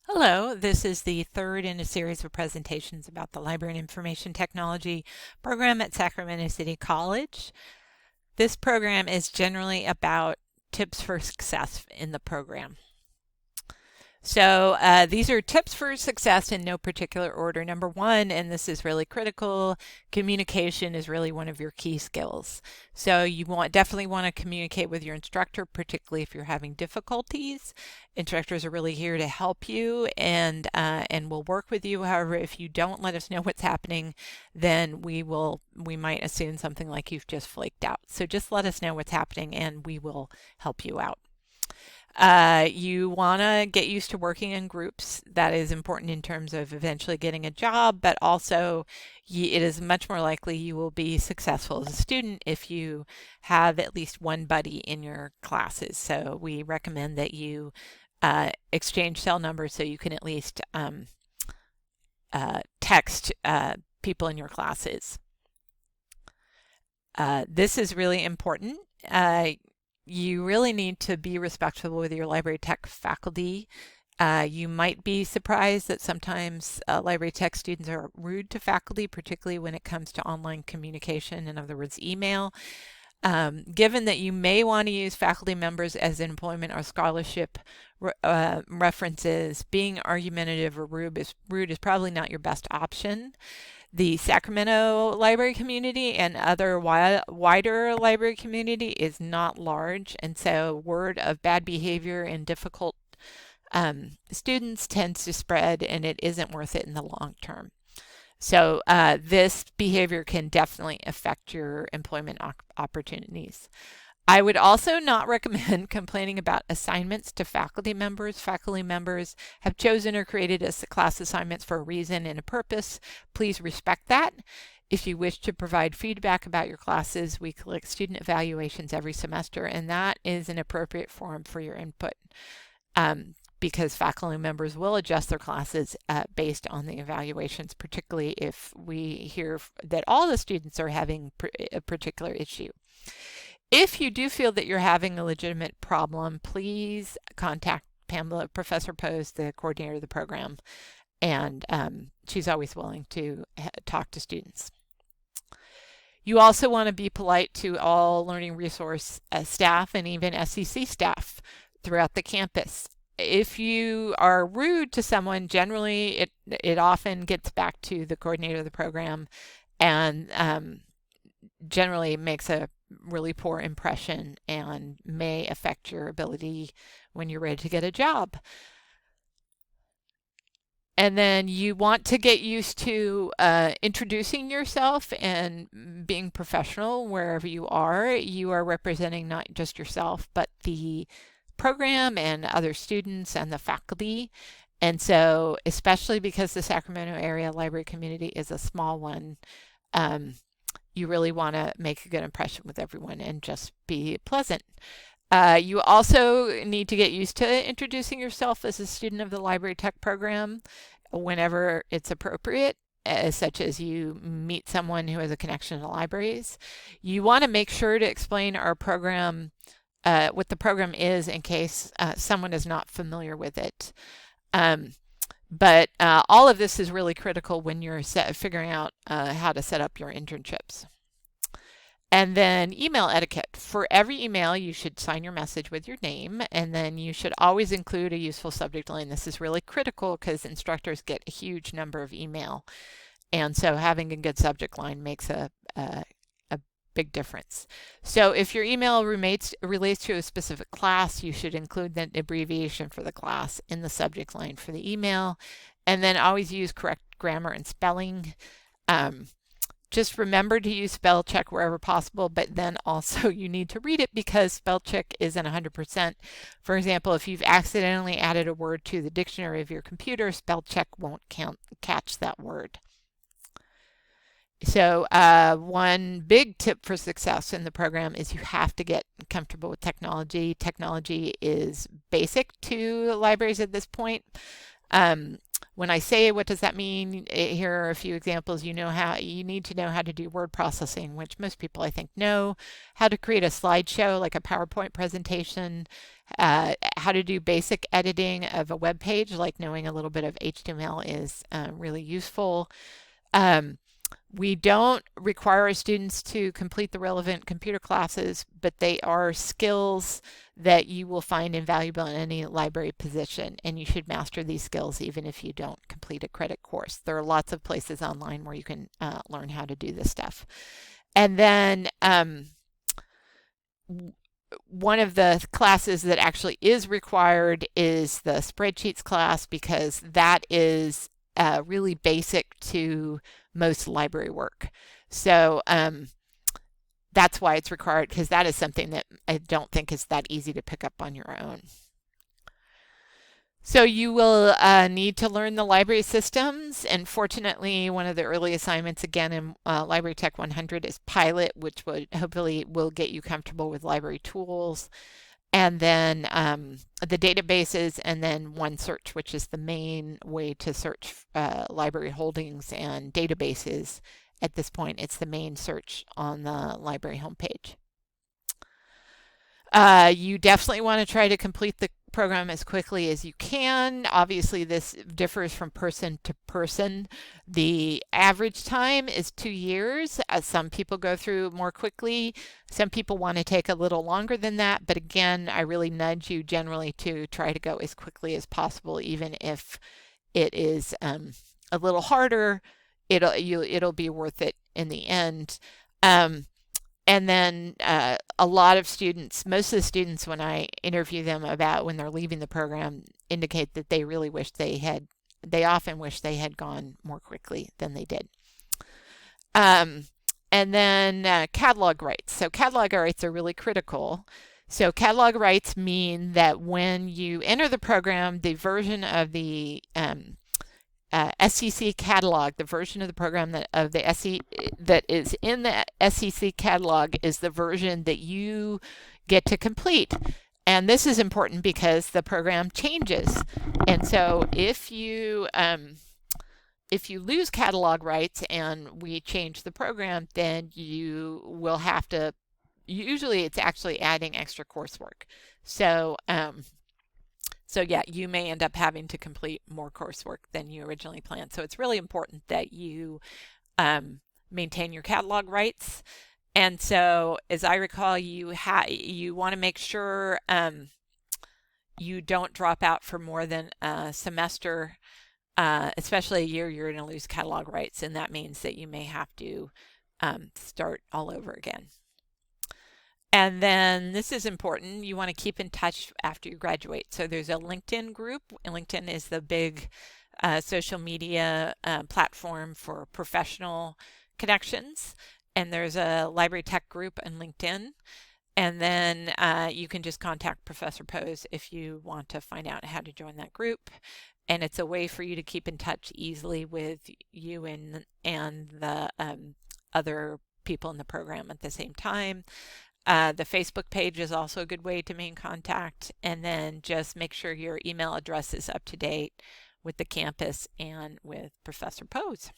Hello, this is the third in a series of presentations about the Library and Information Technology program at Sacramento City College. This program is generally about tips for success in the program. So these are tips for success in no particular order. Number one, and this is really critical, communication is really one of your key skills. So you definitely want to communicate with your instructor, particularly if you're having difficulties. Instructors are really here to help you and will work with you. However, if you don't let us know what's happening, then we might assume something like you've just flaked out. So just let us know what's happening and we will help you out. You want to get used to working in groups. That is important in terms of eventually getting a job, but also it is much more likely you will be successful as a student if you have at least one buddy in your classes. So we recommend that you exchange cell numbers so you can at least text people in your classes. This is really important. You really need to be respectful with your library tech faculty. You might be surprised that sometimes library tech students are rude to faculty, particularly when it comes to online communication, in other words, email. Given that you may want to use faculty members as employment or scholarship references, being argumentative or rude is probably not your best option. The Sacramento library community and other wider library community is not large, and so word of bad behavior and difficult students tends to spread, and it isn't worth it in the long term. So this behavior can definitely affect your employment opportunities. I would also not recommend complaining about assignments to faculty members. Faculty members have chosen or created class assignments for a reason and a purpose. Please respect that. If you wish to provide feedback about your classes, we collect student evaluations every semester, and that is an appropriate forum for your input because faculty members will adjust their classes based on the evaluations, particularly if we hear that all the students are having a particular issue. If you do feel that you're having a legitimate problem, please contact Pamela, Professor Pose, the coordinator of the program, and she's always willing to talk to students. You also want to be polite to all learning resource staff and even SEC staff throughout the campus. If you are rude to someone, generally it often gets back to the coordinator of the program and generally makes a really poor impression and may affect your ability when you're ready to get a job. And then you want to get used to introducing yourself and being professional wherever you are. You are representing not just yourself, but the program and other students and the faculty. And so, especially because the Sacramento area library community is a small one, you really want to make a good impression with everyone and just be pleasant. You also need to get used to introducing yourself as a student of the library tech program whenever it's appropriate, such as you meet someone who has a connection to libraries. You want to make sure to explain our program, what the program is, in case someone is not familiar with it. But all of this is really critical when you're figuring out how to set up your internships. And then email etiquette. For every email, you should sign your message with your name, and then you should always include a useful subject line. This is really critical because instructors get a huge number of email, and so having a good subject line makes a big difference. So if your email relates to a specific class, you should include the abbreviation for the class in the subject line for the email, and then always use correct grammar and spelling. Just remember to use spell check wherever possible, but then also you need to read it because spell check isn't 100%. For example, if you've accidentally added a word to the dictionary of your computer, spell check won't catch that word. So one big tip for success in the program is you have to get comfortable with technology. Technology is basic to libraries at this point. when I say what does that mean, here are a few examples. You need to know how to do word processing, which most people I think know, how to create a slideshow like a PowerPoint presentation, how to do basic editing of a web page, like knowing a little bit of HTML is really useful. We don't require our students to complete the relevant computer classes, but they are skills that you will find invaluable in any library position, and you should master these skills even if you don't complete a credit course. There are lots of places online where you can learn how to do this stuff. And then one of the classes that actually is required is the spreadsheets class, because that is really basic to most library work. So that's why it's required, because that is something that I don't think is that easy to pick up on your own. So you will need to learn the library systems, and fortunately one of the early assignments again in Library Tech 100 is Pilot, which hopefully will get you comfortable with library tools, and then the databases, and then OneSearch, which is the main way to search library holdings and databases. At this point, it's the main search on the library homepage. You definitely want to try to complete the program as quickly as you can. Obviously, this differs from person to person. The average time is 2 years. Some people go through more quickly. Some people want to take a little longer than that. But again, I really nudge you generally to try to go as quickly as possible, even if it is a little harder. It'll be worth it in the end. And then a lot of students, most of the students, when I interview them about when they're leaving the program, indicate that they really wish they often wish they had gone more quickly than they did. And then catalog rights. So catalog rights are really critical. So catalog rights mean that when you enter the program, the version of the SEC catalog, the version of the program that is in the SEC catalog is the version that you get to complete. And this is important because the program changes. And so if you lose catalog rights and we change the program, then you will have to, usually it's actually adding extra coursework. So yeah, you may end up having to complete more coursework than you originally planned. So it's really important that you maintain your catalog rights. And so, as I recall, you want to make sure you don't drop out for more than a semester, especially a year you're going to lose catalog rights, and that means that you may have to start all over again. And then this is important. You want to keep in touch after you graduate. So there's a LinkedIn group. LinkedIn is the big social media platform for professional connections. And there's a Library Tech group on LinkedIn. And then you can just contact Professor Pose if you want to find out how to join that group. And it's a way for you to keep in touch easily with you and the other people in the program at the same time. The Facebook page is also a good way to maintain contact, and then just make sure your email address is up to date with the campus and with Professor Pose.